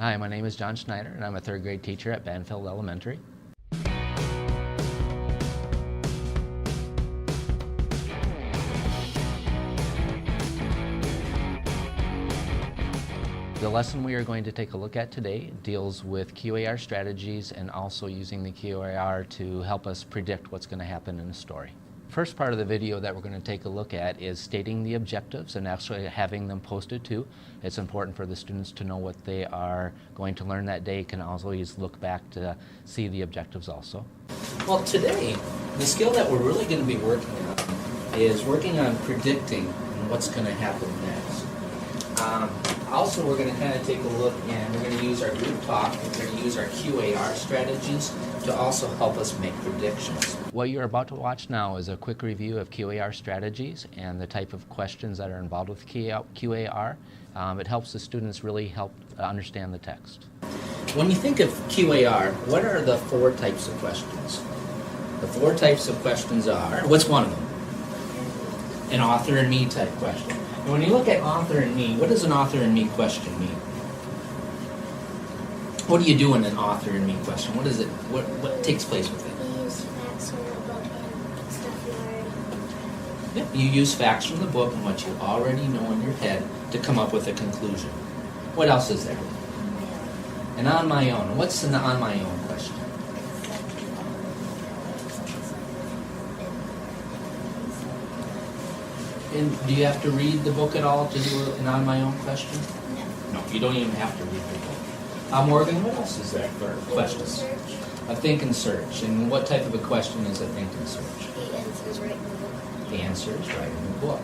Hi, my name is John Schneider, and I'm a third grade teacher at Banfield Elementary. The lesson we are going to take a look at today deals with QAR strategies and also using the QAR to help us predict what's going to happen in a story. First part of the video that we're going to take a look at is stating the objectives and actually having them posted too. It's important for the students to know what they are going to learn that day. You can always look back to see the objectives also. Well, today, the skill that we're really going to be working on is working on predicting what's going to happen next. Also, we're going to kind of take a look and we're going to use our group talk, we're going to use our QAR strategies to also help us make predictions. What you're about to watch now is a quick review of QAR strategies and the type of questions that are involved with QAR. It helps the students really help understand the text. When you think of QAR, what are the four types of questions? The four types of questions are, what's one of them? An author and me type question. And when you look at author and me, what does an author and me question mean? What do you do in an author and me question? What is it? What takes place with it? We use facts from the book and stuff you already. Yep, you use facts from the book and what you already know in your head to come up with a conclusion. What else is there? And on my own. What's an on my own question? And do you have to read the book at all to do an on my own question? No, you don't even have to read the book. Morgan, what else is there for questions? A think and search. And what type of a question is a think and search? The answer is right in the book. The answer is right in the book.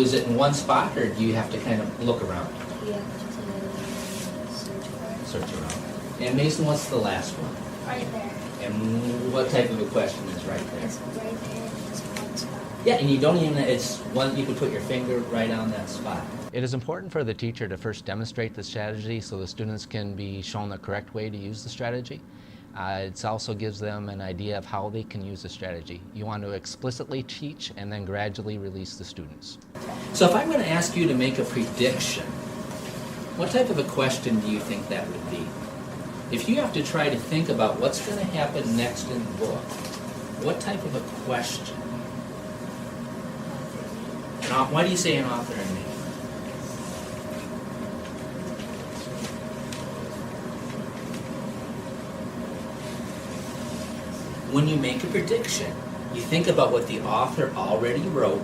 Is it in one spot or do you have to kind of look around? You have to search for it. Search around. And Mason, what's the last one? Right there. And what type of a question is right there? It's right there in just one spot. Yeah, and you don't even, it's one, you can put your finger right on that spot. It is important for the teacher to first demonstrate the strategy so the students can be shown the correct way to use the strategy. It also gives them an idea of how they can use the strategy. You want to explicitly teach and then gradually release the students. So if I'm going to ask you to make a prediction, what type of a question do you think that would be? If you have to try to think about what's going to happen next in the book, what type of a question? Why do you say an author and me? When you make a prediction, you think about what the author already wrote,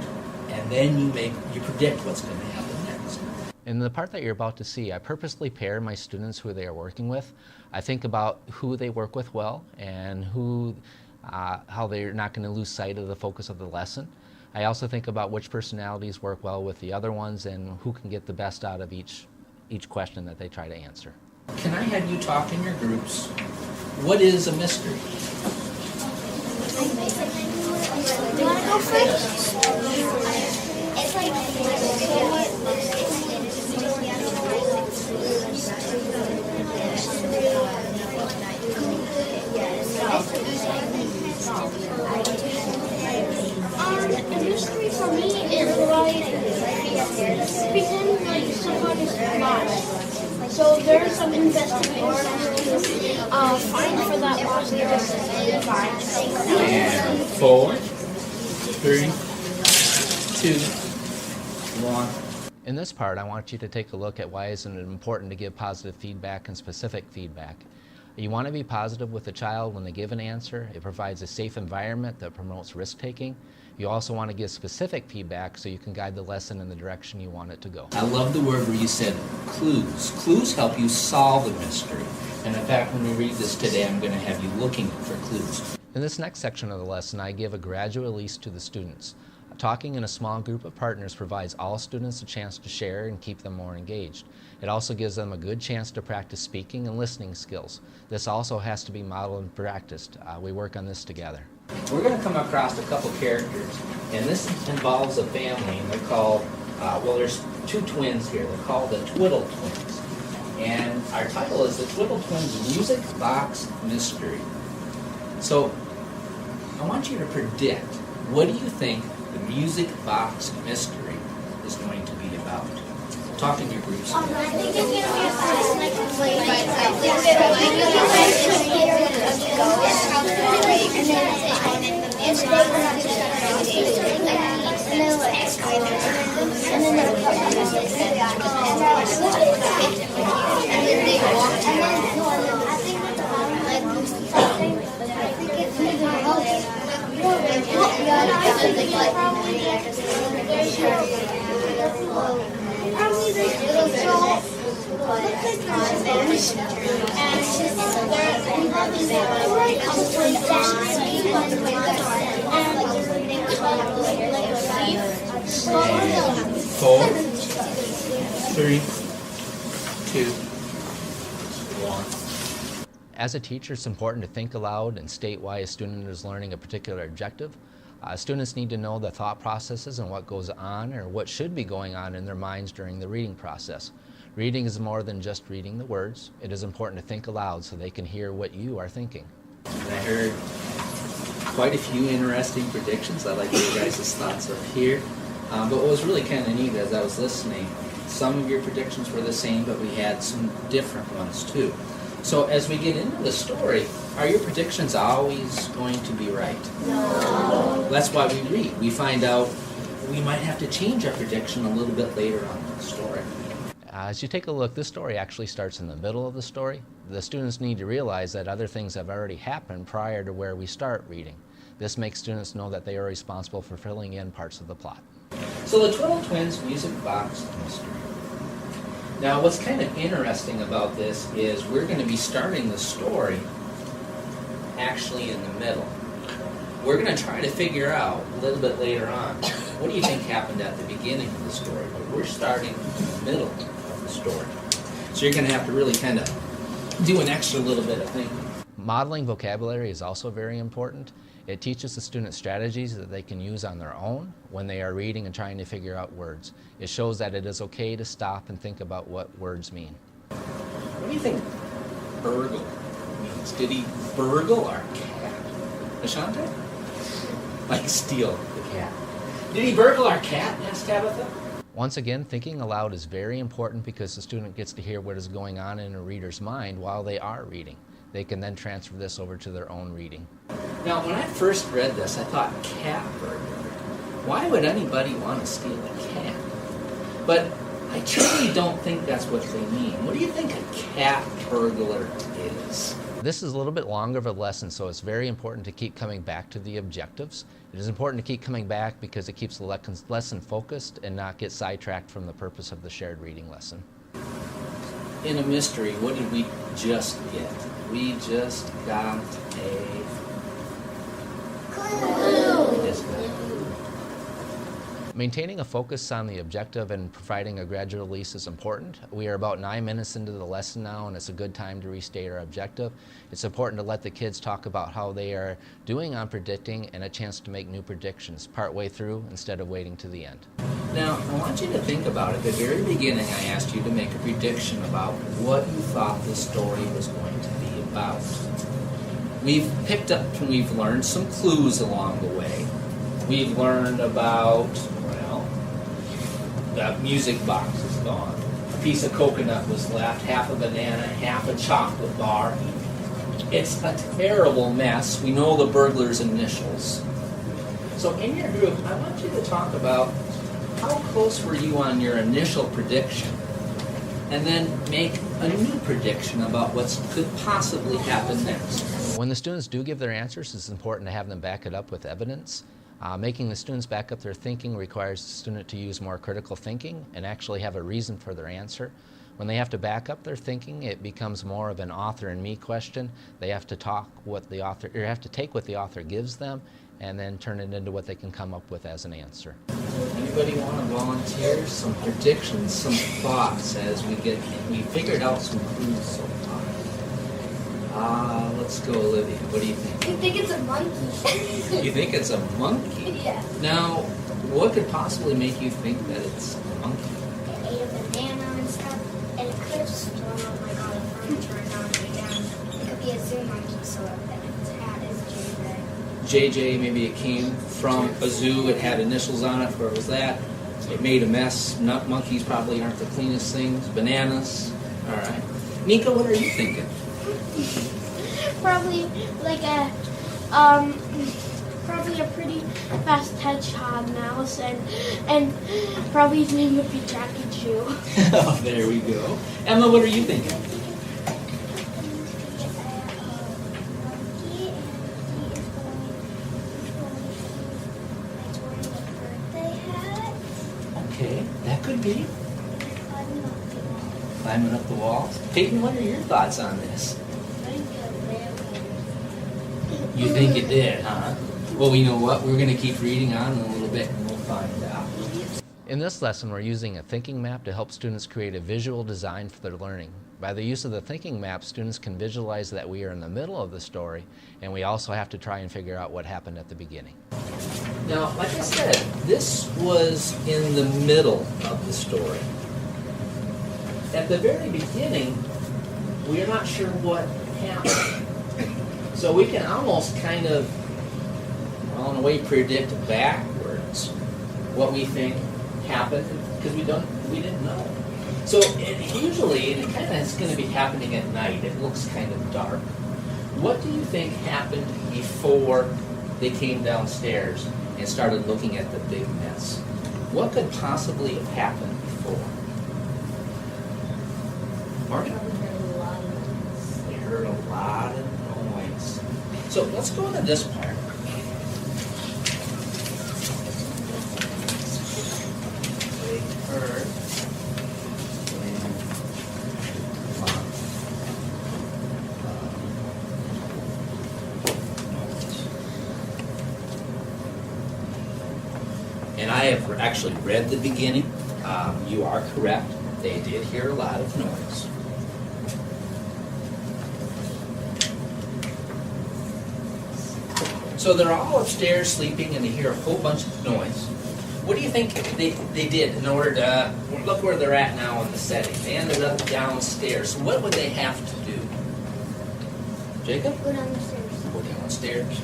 and then you predict what's going to happen next. In the part that you're about to see, I purposely pair my students who they are working with. I think about who they work with well and how they're not going to lose sight of the focus of the lesson. I also think about which personalities work well with the other ones and who can get the best out of each question that they try to answer. Can I have you talk in your groups? What is a mystery? Do you want to go first? It's like a mystery for me is like pretend like someone is lost. So there's some investigation to find for that lost person. And 4, 3, 2, 1. In this part, I want you to take a look at why it's important to give positive feedback and specific feedback. You want to be positive with the child when they give an answer. It provides a safe environment that promotes risk-taking. You also want to give specific feedback so you can guide the lesson in the direction you want it to go. I love the word where you said clues. Clues help you solve a mystery. And in fact, when we read this today, I'm going to have you looking for clues. In this next section of the lesson, I give a gradual release to the students. Talking in a small group of partners provides all students a chance to share and keep them more engaged. It also gives them a good chance to practice speaking and listening skills. This also has to be modeled and practiced. We work on this together. We're going to come across a couple characters, and this involves a family, and they're called, there's two twins here. They're called the Twiddle Twins. And our title is The Twiddle Twins Music Box Mystery. So I want you to predict, what do you think the music box mystery is going to be about? Talk in your groups. I think it's gonna be a fun, Four, three, two, one. As a teacher, it's important to think aloud and state why a student is learning a particular objective. Students need to know the thought processes and what goes on or what should be going on in their minds during the reading process. Reading is more than just reading the words. It is important to think aloud so they can hear what you are thinking. And I heard quite a few interesting predictions. I'd like your guys' thoughts up here. But what was really kind of neat as I was listening, some of your predictions were the same, but we had some different ones too. So as we get into the story, are your predictions always going to be right? No. That's why we read. We find out we might have to change our prediction a little bit later on in the story. As you take a look, this story actually starts in the middle of the story. The students need to realize that other things have already happened prior to where we start reading. This makes students know that they are responsible for filling in parts of the plot. So the Twiddle Twins Music Box Mystery. Now what's kind of interesting about this is we're going to be starting the story actually in the middle. We're going to try to figure out a little bit later on, what do you think happened at the beginning of the story? But we're starting in the middle of the story. So you're going to have to really kind of do an extra little bit of thinking. Modeling vocabulary is also very important. It teaches the students strategies that they can use on their own when they are reading and trying to figure out words. It shows that it is okay to stop and think about what words mean. What do you think burgle means? Did he burgle our cat? Ashante? Like steal the cat. Did he burgle our cat? Asked Tabitha. Once again, thinking aloud is very important because the student gets to hear what is going on in a reader's mind while they are reading. They can then transfer this over to their own reading. Now, when I first read this, I thought cat burglar. Why would anybody want to steal a cat? But I truly don't think that's what they mean. What do you think a cat burglar is? This is a little bit longer of a lesson, so it's very important to keep coming back to the objectives. It is important to keep coming back because it keeps the lesson focused and not get sidetracked from the purpose of the shared reading lesson. In a mystery, what did we just get? We just got a clue. We just got a clue. Maintaining a focus on the objective and providing a gradual release is important. We are about 9 minutes into the lesson now, and it's a good time to restate our objective. It's important to let the kids talk about how they are doing on predicting and a chance to make new predictions partway through instead of waiting to the end. Now, I want you to think about it. At the very beginning, I asked you to make a prediction about what you thought the story was going to be about. We've picked up and we've learned some clues along the way. We've learned about, well, the music box is gone. A piece of coconut was left, half a banana, half a chocolate bar. It's a terrible mess. We know the burglar's initials. So in your group, I want you to talk about how close were you on your initial prediction, and then make a new prediction about what could possibly happen next. When the students do give their answers, it's important to have them back it up with evidence. Making the students back up their thinking requires the student to use more critical thinking and actually have a reason for their answer. When they have to back up their thinking, it becomes more of an author and me question. They have to take what the author gives them and then turn it into what they can come up with as an answer. Anybody want to volunteer some predictions, some thoughts as we figured out some clues so far? Let's go, Olivia. What do you think? I think it's a monkey. You think it's a monkey? Yeah. Now, what could possibly make you think that it's a monkey? It ate a banana and stuff, and it could have stolen like all the furniture and gone way down. It could be a zoo monkey, so its hat is JJ. JJ, maybe it came from a zoo, it had initials on it, where was that? It made a mess. Nut monkeys probably aren't the cleanest things. Bananas. All right. Nico, what are you thinking? Probably like a probably a pretty fast hedgehog mouse, and probably his name would be Jackie Chew. Oh, there we go. Emma, what are you thinking? Okay, that could be. Climbing up the walls. Peyton, what are your thoughts on this? You think it did, huh? Well, you know what? We're going to keep reading on in a little bit and we'll find out. In this lesson, we're using a thinking map to help students create a visual design for their learning. By the use of the thinking map, students can visualize that we are in the middle of the story, and we also have to try and figure out what happened at the beginning. Now, like I said, this was in the middle of the story. At the very beginning, we're not sure what happened. So we can almost kind of, well, in a way, predict backwards what we think happened because we didn't know. So usually, and it kind of is going to be happening at night. It looks kind of dark. What do you think happened before they came downstairs and started looking at the big mess? What could possibly have happened before? Morgan? They heard a lot of noise. So let's go into this part. They heard and I have actually read the beginning. You are correct. They did hear a lot of noise. So they're all upstairs sleeping and they hear a whole bunch of noise. What do you think they did in order to, look where they're at now in the setting. They ended up downstairs. So what would they have to do? Jacob? Go down the stairs. Go downstairs.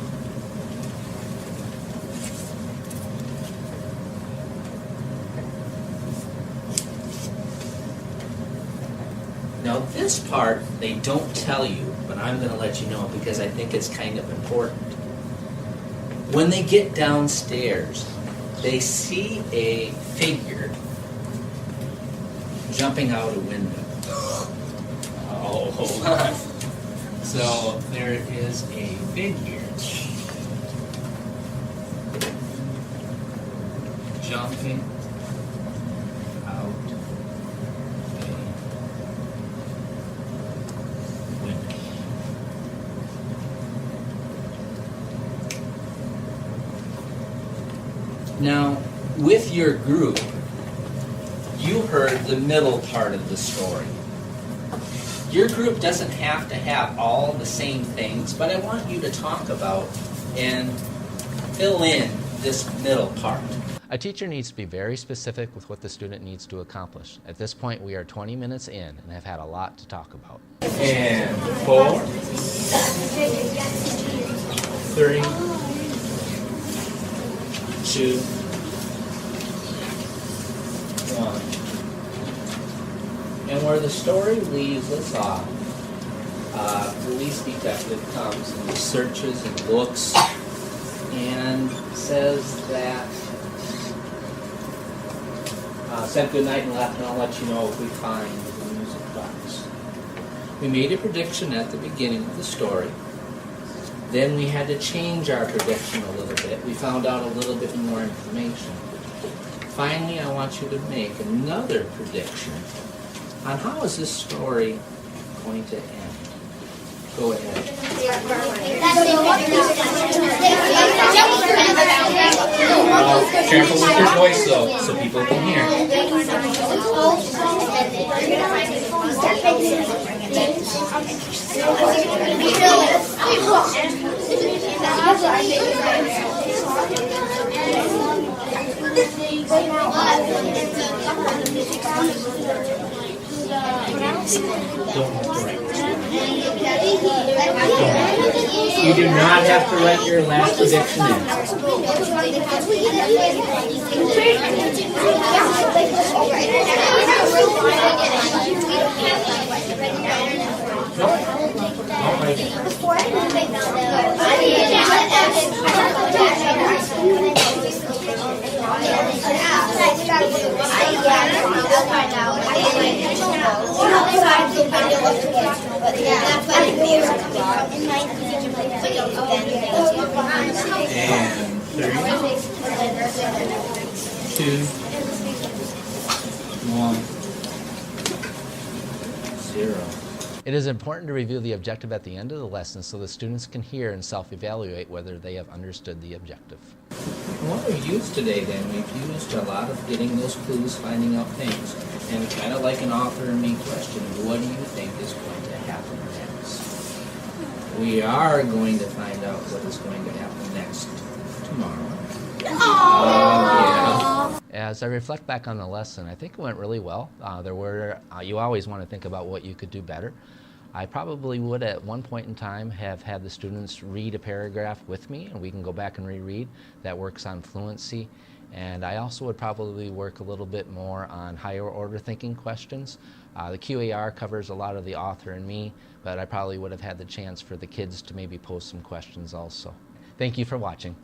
Now this part, they don't tell you, but I'm going to let you know because I think it's kind of important. When they get downstairs, they see a figure jumping out a window. Oh, hold on. So there is a figure jumping out a window. Now, with your group, you heard the middle part of the story. Your group doesn't have to have all the same things, but I want you to talk about and fill in this middle part. A teacher needs to be very specific with what the student needs to accomplish. At this point, we are 20 minutes in and have had a lot to talk about. And 4, 3, 2, 1. And where the story leaves us off, the Lease detective comes and searches and looks and says that, said good night and left, and I'll let you know if we find the music box. We made a prediction at the beginning of the story. Then we had to change our prediction a little bit. We found out a little bit more information. Finally, I want you to make another prediction on how is this story going to end. Go ahead. Careful with your voice though, so people can hear. You do not have to write your last prediction in. And 3, 2, 1, 0. It is important to review the objective at the end of the lesson so the students can hear and self-evaluate whether they have understood the objective. What we've used today then, we've used a lot of getting those clues, finding out things, and kind of like an author and me question, what do you think is going to happen next? We are going to find out what is going to happen next tomorrow. Yeah. As I reflect back on the lesson, I think it went really well. You always want to think about what you could do better. I probably would at one point in time have had the students read a paragraph with me, and we can go back and reread. That works on fluency. And I also would probably work a little bit more on higher order thinking questions. The QAR covers a lot of the author and me, but I probably would have had the chance for the kids to maybe pose some questions also. Thank you for watching.